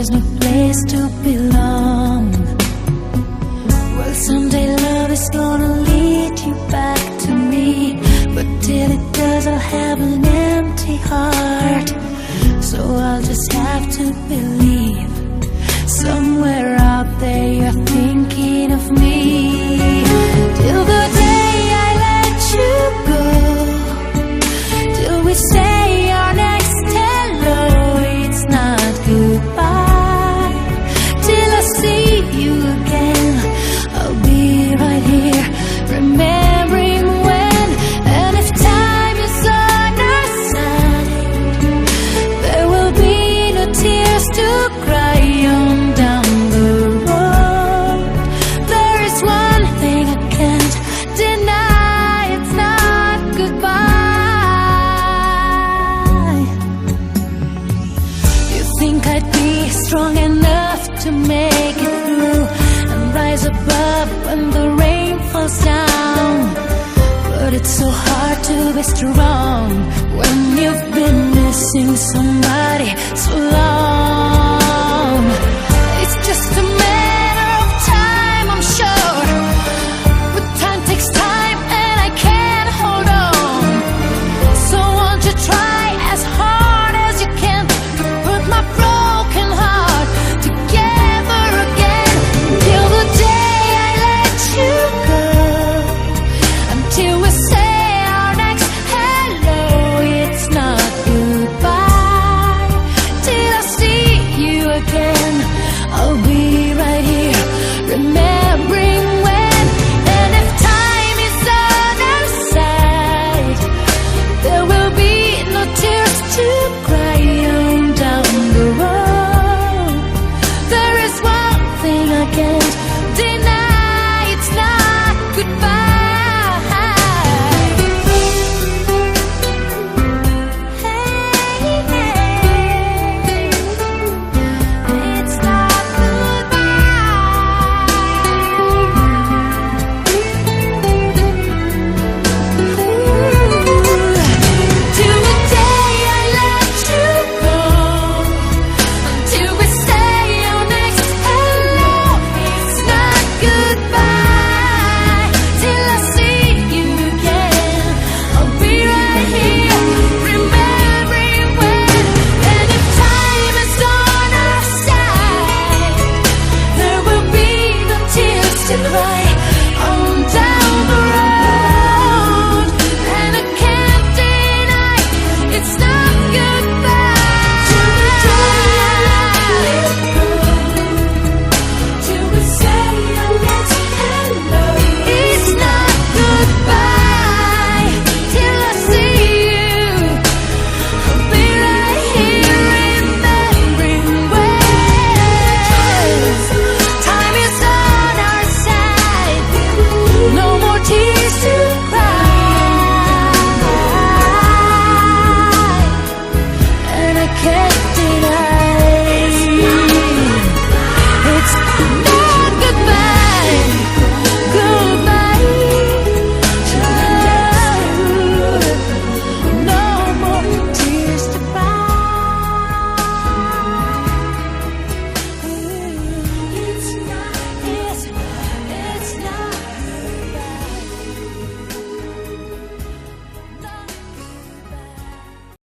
there's no place to belong. Well, someday love is gonna lead you back to me, but till it does I'll have an empty heart. So I'll just have to believe somewhere out there you're thinking of me. Till the day I let you go, till we say our next hello, it's not goodbye. Till I see you again, I'll be right here, remembering when. And if time is on our side, there will be no tears to cry on down the road. There is one thing I can't deny, it's not goodbye. You think I'd be strong enough to make it through and rise above when the rain falls down, but it's so hard to be strong when you've been missing somebody so long. It's just a matter of time, I'm sure, but time takes time and I can't hold on. So won't you try as hard as you can to put my broken heart together again. Till the day I let you go, until we say our next hello, it's not goodbye. Till I see you again, I'll be right here, remembering when. And if time is on our side, there will be no tears to cry on down the road. There is one thing I can't deny, it's not goodbye. Hey, it's not till the day I let you go, until we say our next hello, it's not goodbye. Till I see you again, I'll be right here, remembering when. And if time is on our side, there will be no tears to cry on down the road. And I can't deny, it's not goodbye. Till the day I let go, till we say our next hello, it's not goodbye. Till I see you, I'll be right here, remembering when. Time is on our side, no more tears to cry, and I can't